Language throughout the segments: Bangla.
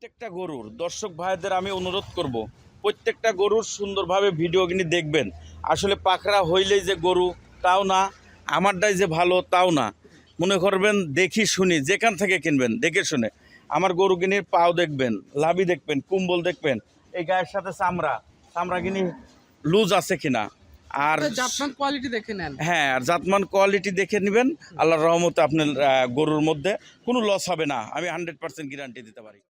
প্রত্যেকটা গরুর দর্শক ভাইদের আমি অনুরোধ করব, প্রত্যেকটা গরুর সুন্দরভাবে ভিডিও কিনে দেখবেন। আসলে পাখরা হইলেই যে গরু তাও না, আমারটাই যে ভালো তাও না। মনে করবেন দেখি শুনি, যেখান থেকে কিনবেন দেখে শুনে। আমার গরু কিনির পাও দেখবেন, লাভি দেখবেন, কুম্বল দেখবেন, এই গায়ের সাথে চামড়া চামড়া কিনি লুজ আছে কিনা। আর জাতমান কোয়ালিটি দেখে নেন। হ্যাঁ, আর জাতমান কোয়ালিটি দেখে নেবেন। আল্লাহর রহমতে আপনার গরুর মধ্যে কোনো লস হবে না, আমি 100% গ্যারান্টি দিতে পারি।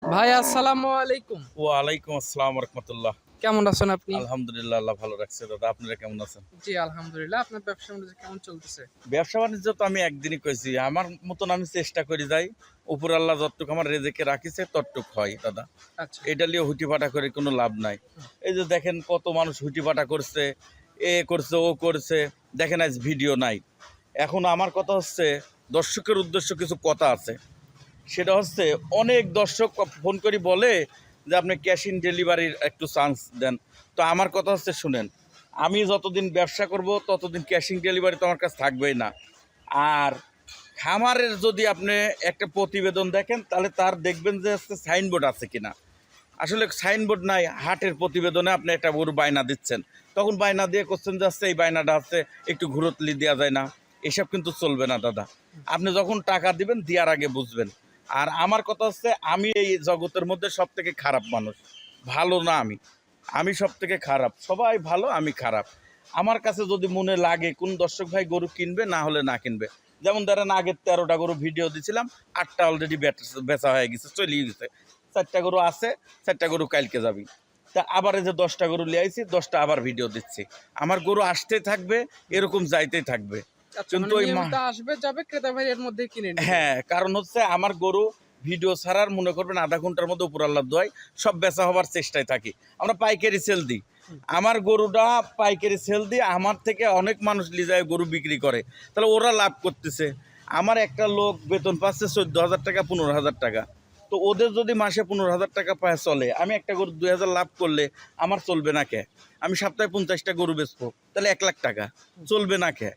ভাই আসসালামু আলাইকুম। ওয়ালাইকুম আসসালাম রহমতুল্লাহ। কেমন আছেন আপনি? আলহামদুলিল্লাহ, আল্লাহ ভালো রাখছে। দাদা আপনারা কেমন আছেন? জি আলহামদুলিল্লাহ। আপনার ব্যবসা বাণিজ্য কেমন চলতেছে? ব্যবসা বাণিজ্য তো আমি একদিনই কইছি, আমার মতন আমি চেষ্টা করি যাই। উপর আল্লাহ যতটুকু আমার রেজেকে রাখিছে ততটুক হয় দাদা। আচ্ছা, এটা নিয়ে হুটিপাটা করে কোনো লাভ নাই। এই যে দেখেন কত মানুষ হুটিপাটা করছে, এ করছে ও করছে, দেখেন আজ ভিডিও নাই। এখন আমার কথা হচ্ছে, দর্শকের উদ্দেশ্য কিছু কথা আছে। সেটা হচ্ছে, অনেক দর্শক ফোন করে বলে যে আপনি ক্যাশ ইন ডেলিভারির একটু চান্স দেন। তো আমার কথা হচ্ছে শুনেন, আমি যতদিন ব্যবসা করব ততদিন ক্যাশ ইন ডেলিভারি তো আমার কাছে থাকবেই না। আর খামারের যদি আপনি একটা প্রতিবেদন দেখেন তাহলে তার দেখবেন যে সাইনবোর্ড আছে কিনা। আসলে সাইনবোর্ড নাই, হাটের প্রতিবেদনে আপনি একটা গরু বায়না দিচ্ছেন, তখন বায়না দিয়ে কোশ্চেন যাচ্ছে এই বায়নাটা আছে একটু ঘুরতলি দেওয়া যায় না। এসব কিন্তু চলবে না দাদা। আপনি যখন টাকা দিবেন দেওয়ার আগে বুঝবেন। আর আমার কথা হচ্ছে, আমি এই জগতের মধ্যে সব থেকে খারাপ মানুষ, ভালো না আমি। আমি সব থেকে খারাপ, সবাই ভালো আমি খারাপ। আমার কাছে যদি মনে লাগে কোন দর্শক ভাই গরু কিনবে, না হলে না কিনবে। যেমন ধরেন আগের 13টা গরু ভিডিও দিছিলাম, 8টা অলরেডি বেচা হয়ে গেছে, চলিয়ে গেছে। 4টা গরু আছে, 4টা গরু কালকে যাবি। তা আবার এই যে 10টা গরু লিয়ে আইছি, 10টা আবার ভিডিও দিচ্ছি। আমার গরু আসতেই থাকবে, এরকম যাইতেই থাকবে। আচ্ছা, কিন্তু মানে ওই নিয়মিত আসবে যাবে, ক্রেতা ভাই এর মধ্যে কিনে নেবে। হ্যাঁ, কারণ হচ্ছে আমার গরু ভিডিও ছাড়ার মনে করবেন আধা ঘন্টার মধ্যে উপর আল্লাহ দোয়াই সব বেচা হবার চেষ্টায় থাকি। আমরা পাইকারি সেল দিই। আমার গরুটা পাইকারি সেল দিয়ে আমার থেকে অনেক মানুষ নিয়ে যায় গরু বিক্রি করে, তাহলে ওরা লাভ করতেছে। আমার একটা লোক বেতন পাচ্ছে 14,000 টাকা, 15,000 টাকা। তো ওদের যদি মাসে 15,000 টাকা পায় চলে, আমি একটা গরু 2,000 লাভ করলে আমার চলবে না কে? আমি সপ্তাহে 50টা গরু বেচবো, তাহলে 1 লাখ টাকা চলবে না কে?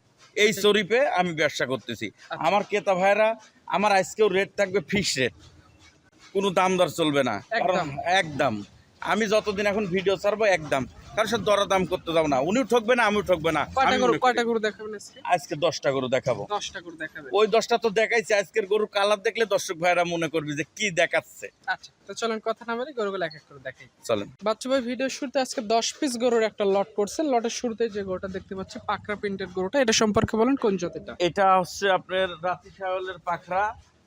এই শরীফে আমি ব্যবসা করতেছি। আমার ক্রেতা ভাইরা, আমার আজকেও রেট থাকবে ফিক্স রেট, কোনো দাম দর চলবে না। কারণ একদম। একদম আমি যতদিন এখন ভিডিও ছাড়বো একদম, কারণ সব দরদাম করতে যাবো না। উনিও ঠকবে না, আমিও ঠকবে না। আমি মনে করি। কয়টা গরু দেখাবেন আজকে? আজকে 10টা গরু দেখাবো। 10টা গরু দেখাবেন। ওই 10টা তো দেখাইছে, আজকের গরুর কালার দেখলে দর্শক ভাইরা মনে করবে যে কি দেখাচ্ছে। আচ্ছা, তো চলেন কথা না বলে গরুগুলো এক এক করে দেখাই। চলেন। বাচ্চু ভাই, ভিডিও শুরুতে আজকে 10 পিস গরুর একটা লট করছেন। লটের শুরুতে যে গরুটা দেখতে পাচ্ছি পাকড়া প্রিন্টের গরুটা, এটা সম্পর্কে বলেন, কোন জাতিটা? এটা হচ্ছে আপনার রাতি সাহেলের পাখরা,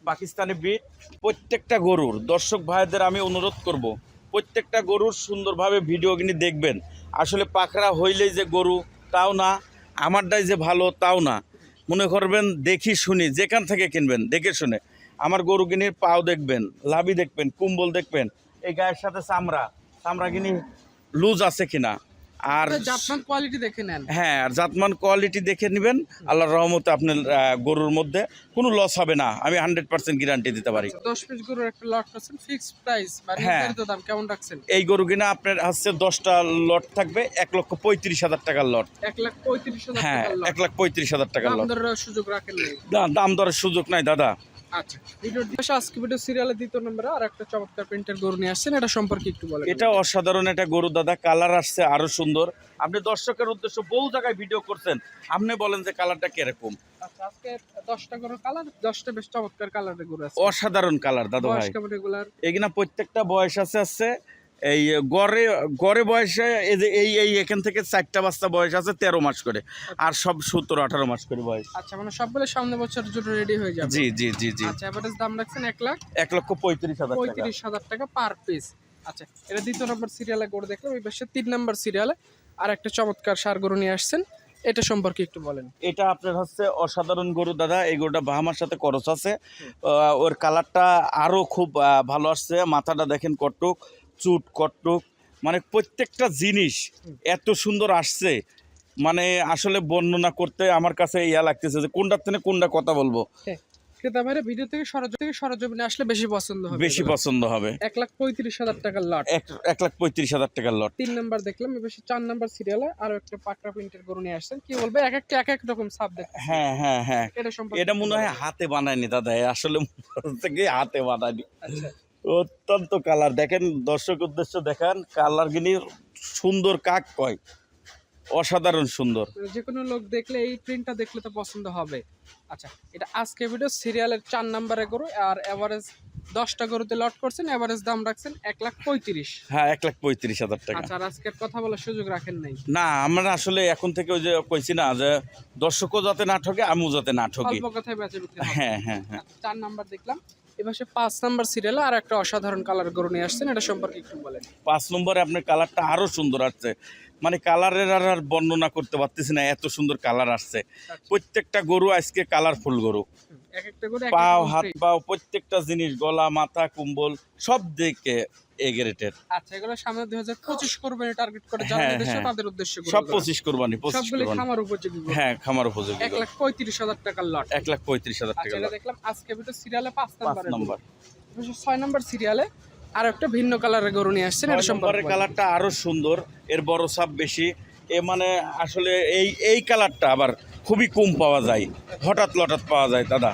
পাকিস্তানি বিট। প্রত্যেকটা গরুর দর্শক ভাইদের আমি অনুরোধ করব, প্রত্যেকটা গরুর সুন্দরভাবে ভিডিও কিনে দেখবেন। আসলে পাখরা হইলেই যে গরু তাও না, আমারটাই যে ভালো তাও না। মনে করবেন দেখি শুনি, যেখান থেকে কিনবেন দেখে শুনে। আমার গরু কিনির পাও দেখবেন, লাভি দেখবেন, কুম্বল দেখবেন, এই গায়ের সাথে চামড়া চামড়া কিনি লুজ আছে কিনা। আর জাতমান কোয়ালিটি দেখে নেন। হ্যাঁ, আর জাতমান কোয়ালিটি দেখে নেবেন। আল্লাহর রহমতে আপনার গরুর মধ্যে কোনো লস হবে না, আমি 100% গ্যারান্টি দিতে পারি। 10 পিস গরুর একটা লট করছেন, ফিক্সড প্রাইস বা হ্যাঁ। নির্ধারিত দাম কেমন রাখছেন? এই গরু কিনা আপনার হচ্ছে 10টা লট থাকবে 1,35,000 টাকার লট। 1,35,000 হ্যাঁ, টাকার লট। 1,35,000 টাকার দাম লট। দরের সুযোগ রাখেন নাই। দাম দরের সুযোগ নাই দাদা। আচ্ছা, ভিডিওর দিকে আজকে ভিডিও সিরিয়ালের 2 নম্বরে আর একটা চমৎকার প্রিন্টের গরু নিয়ে আসছেন, এটা সম্পর্কে একটু বলেন। এটা অসাধারণ একটা গরু দাদা, কালার আসছে আরো সুন্দর। আপনি দর্শকের উদ্দেশ্য বহু জায়গায় ভিডিও করছেন, আপনি বলেন যে কালারটা কিরকম। আচ্ছা, আজকে 10টা গরুর কালার, 10টা বেশ চমৎকার কালারের গরু আছে। অসাধারণ কালার দাদা বয়স ভাই। কেমন এগুলার? এখানে প্রত্যেকটা বয়স আছে এই গড়ে গড়ে বয়সে এই যে এই এখান থেকে 4টা বাচ্চা বয়স আছে 13 মাস করে, আর সব 17-18 মাস করে বয়স। আচ্ছা, মানে সবগুলো সামনে বছরের জন্য রেডি হয়ে যাবে। জি জি জি জি। আচ্ছা, এভারেজ দাম রাখছেন 1,35,000 টাকা। 1,35,000 টাকা পার পিস। আচ্ছা, এটা 2 নম্বর সিরিয়ালে গরু দেখলাম, ওই পাশে 3 নম্বর সিরিয়ালে আর একটা চমৎকার ষাঁড় গরু নিয়ে আসছেন, এটা সম্পর্কে একটু বলেন। এটা আপনার হচ্ছে অসাধারণ গরু দাদা। এই গরুটা বাহামার সাথে করস আছে। ওর কালারটা আরো খুব ভালো আসছে। মাথাটা দেখেন কটুক, চুট কটুক, মানে প্রত্যেকটা জিনিস এত সুন্দর আসছে, মানে আসলে বর্ণনা করতে আমার কাছে ইয়া লাগতেছে যে কোনটার থেকে কোনটা কথা বলবো। হ্যাঁ। ক্রেতা ভাইরা ভিডিও থেকে সরজমিনে আসলে বেশি পছন্দ হবে। বেশি পছন্দ হবে। 1,35,000 টাকার লট। 1,35,000 টাকার লট। 3 নাম্বার দেখলাম, এবার 4 নাম্বার সিরিয়ালে আরো একটা পাকড়া প্রিন্টের গরু নিয়ে আসছেন। কি বলবে, এক একটা এক এক রকম সাপ দেখতে। হ্যাঁ হ্যাঁ হ্যাঁ, এটা সম্পর্কে এটা মনে হয় হাতে বানায়নি দাদা, আসলে থেকে হাতে বানায়নি। আচ্ছা, অত্যন্ত কালার দেখেন, দর্শক উদ্দেশ্য দেখান, কালার গিনি সুন্দর কাক কয়, অসাধারণ সুন্দর। মানে যে কোনো লোক দেখলে এই প্রিন্টটা দেখলে তো পছন্দ হবে। আচ্ছা, এটা আজকে ভিডিও সিরিয়ালের 4 নাম্বারে গরু, আর এভারেজ 10টা গরুতে লট করছেন, এভারেজ দাম রাখছেন 1,35,000। হ্যাঁ, 1,35,000 টাকা। আচ্ছা, আর আজকের কথা বলার সুযোগ রাখেন নাই? না, আমরা আসলে এখন থেকে ওই যে কইছি না যে দর্শকও যাতে না ঠকে, আমিও যাতে না ঠকি। অল্প কথায় বেচে বিক্রি হবে। হ্যাঁ হ্যাঁ হ্যাঁ। 4 নাম্বার দেখলাম, এবার 5 নাম্বার সিরিয়ালে আর একটা অসাধারণ কালার গরু নিয়ে আসছেন, এটা সম্পর্কে একটু বলেন। 5 নম্বরে আপনার কালারটা আরো সুন্দর আসছে, মানে কালারের আর বর্ণনা করতে পারতেছি না, এত সুন্দর কালার আসছে। প্রত্যেকটা গরু আজকে কালারফুল গরু, এক একটা গরু পাও হাত পাও প্রত্যেকটা জিনিস, গলা মাথা কুম্বল সব দিকে এ গ্রেটের। আচ্ছা, এগুলো সামনে 2025 কোরবানি টার্গেট করে যারা হ্যাঁ, নির্দেশ হ্যাঁ। তাদের উদ্দেশ্যে সব 25 কোরবানি, 25 সবগুলি কোরবানি। খামার উপযোগী গরু। হ্যাঁ, খামার উপযোগী। 1,35,000 টাকার লট। 1,35,000 আচ্ছা, টাকা এটা লট। দেখলাম আজকে ভিতর সিরিয়ালে 5 5 নাম্বারে নম্বর। 6 নাম্বার সিরিয়ালে আর একটা ভিন্ন কালারের গরু নিয়ে আসছেন, এটা সম্পর্কে নম্বরের কালারটা আরো সুন্দর, এর বড় সাপ বেশি। এ মানে আসলে এই কালারটা আবার খুবই কম পাওয়া যায়, হঠাৎ লঠাৎ পাওয়া যায় দাদা।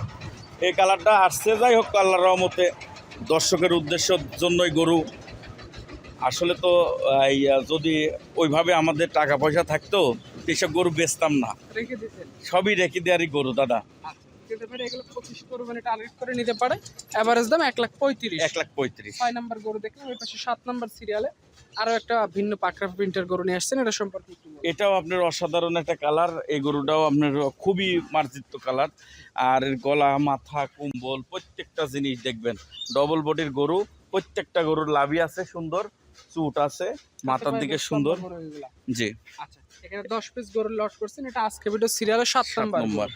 এই কালারটা আসছে, যাই হোক আল্লাহর রহমতে দর্শকের উদ্দেশ্যের জন্যই গরু। আসলে তো যদি ওইভাবে আমাদের টাকা পয়সা থাকতো এসব গরু বেচতাম না, রেখে দিতেন। সবই রেখে দেওয়ারই গরু দাদা। আচ্ছা, কিন্তু ভাই এগুলো 25 কোরবানি টার্গেট করে নিতে পারে, এভারেজ দাম 1,35,000। 1,35,000। 6 নাম্বার গরু দেখলাম, ওই পাশে 7 নাম্বার সিরিয়ালে আরো একটা ভিন্ন পাকড়া প্রিন্টের গরু নিয়ে আসছেন, এটা সম্পর্কে একটু বলুন। এটাও আপনার অসাধারণ একটা কালার, এই গরুটাও আপনার খুবই মার্জিত কালার। আর এর গলা মাথা কুম্বল প্রত্যেকটা জিনিস দেখবেন, ডবল বডির গরু, প্রত্যেকটা গরুর লাভি আছে সুন্দর, চুট আছে, মাথার দিকে সুন্দর। জি। আচ্ছা, এখানে 10 পিস গরু লট করছেন, এটা আজকে ভিডিও সিরিয়ালে 7 নাম্বার।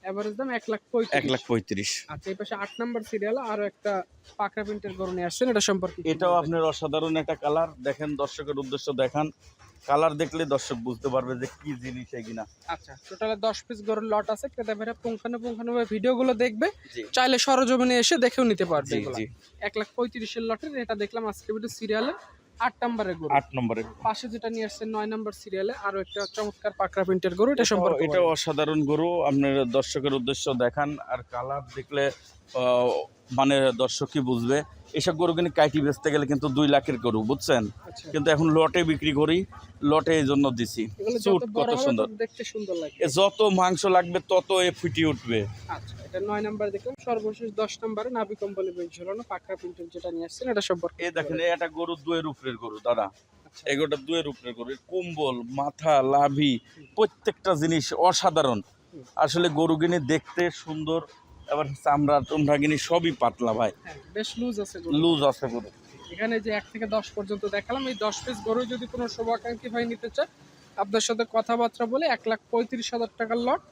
এভারেজ দাম 1,35,000। 1,35,000। আচ্ছা, এই পাশে 8 নাম্বার সিরিয়ালে আরো একটা পাকড়া প্রিন্টের গরু নিয়ে আসছেন, এটা সম্পর্কে একটু এটাও বলবেন। আপনার অসাধারণ একটা কালার, দেখেন দর্শকের উদ্দেশ্য দেখান, কালার দেখলে দর্শক বুঝতে পারবে যে কি জিনিস এগিনা। আচ্ছা, টোটালে 10 পিস গরুর লট আছে, ক্রেতা ভাইরা পুঙ্খানুপুঙ্খানুভাবে ভিডিওগুলো দেখবে, জি চাইলে সরজমিনে এসে দেখেও নিতে পারবে জি এগুলা। জি। 1,35,000 এর লটের এটা দেখলাম আজকে ভিডিও সিরিয়ালে 8 নাম্বারের গরু। 8 নম্বরে পাশে যেটা নিয়ে আসছেন 9 নাম্বার সিরিয়ালে আরো একটা চমৎকার পাকড়া প্রিন্টের গরু, এটা সম্পর্কে এটাও বলেন। অসাধারণ গরু, আপনার দর্শকের উদ্দেশ্য দেখান। আর কালার দেখলে মানে দর্শকই বুঝবে। এসব গরু কিন্তু কাইটি বেচতে গেলে কিন্তু 2 লাখের গরু, বুঝছেন, আচ্ছা, কিন্তু এখন লটে বিক্রি করি, লটে এই জন্য দিছি। এগুলো চুট যত বড় কত হবে সুন্দর, তত দেখতে সুন্দর লাগে। এ যত মাংস লাগবে তত এ ফুটে উঠবে। আচ্ছা, এটা 9 নাম্বার দেখলাম, সর্বশেষ 10 নাম্বারে নাভি কম্বলে বেশ ঝোলানো পাকড়া প্রিন্টের যেটা নিয়ে আসছেন, এটা সম্পর্কে এই দেখেন, এটা গরু 2 উপরের গরু দাদা, আচ্ছা, এগোটা 2 উপরের গরু, এর কুম্বল মাথা লাভি প্রত্যেকটা জিনিস অসাধারণ। আসলে গরু কিনে দেখতে সুন্দর, আবার চামড়া টুমড়া কিনে সবই পাতলা ভাই, হ্যাঁ, বেশ লুজ আছে গরু। লুজ আছে গরু। এখানে যে 1 থেকে 10 পর্যন্ত দেখালাম, এই 10 পিস গরু যদি কোনো শুভাকাঙ্ক্ষী ভাই নিতে চায়, আপনার সাথে কথাবার্তা বলে 1,35,000 টাকার লট,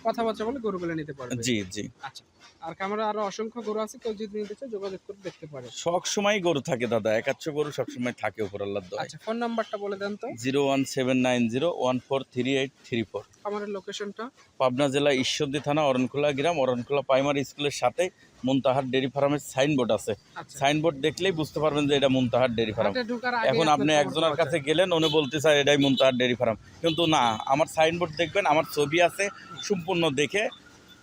কথাবার্তা বলে গরুগুলো নিতে পারবে। জি জি। আচ্ছা, আর খামারে আরো অসংখ্য গরু আছে, কেউ যদি নিতে চায় যোগাযোগ করে দেখতে পারে। সব সময় গরু থাকে দাদা, একাচ্ছ গরু সব সময় থাকে উপর আল্লাহর দয়ায়। আচ্ছা, ফোন নাম্বারটা বলে দেন তো। 01790143834। খামারের লোকেশনটা। পাবনা জেলা ঈশ্বরদী থানা অরণখোলা গ্রাম, অরণখোলা প্রাইমারি স্কুলের সাথে মুনতাহার ডেয়ারি ফার্মের সাইনবোর্ড আছে, আচ্ছা, সাইনবোর্ড দেখলেই বুঝতে পারবেন যে এটা মুনতাহার ডেয়ারি ফার্ম। হাটে ঢোকার আগে এখন আপনি আপনার একজনের খবর কাছে পাওয়া গেলেন, উনি বলতে চায় এটাই মুনতাহার ডেয়ারি ফার্ম, কিন্তু না, আমার সাইনবোর্ড দেখবেন, আমার ছবি আছে, সম্পূর্ণ দেখে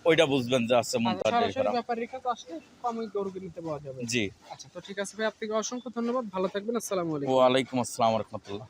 ওইটা বুঝবেন যে আছে যায়। মুনতাহার ডেয়ারি সরাসরি ফার্ম। ব্যাপারীর কাছে আসলে কমই গরু নিতে পাওয়া যাবে। জি। আচ্ছা, তো ঠিক আছে ভাই, আপনাকে অসংখ্য ধন্যবাদ, ভালো থাকবেন, আসসালামু আলাইকুম। ওয়ালাইকুম আসসালাম রহমতুল্লাহ।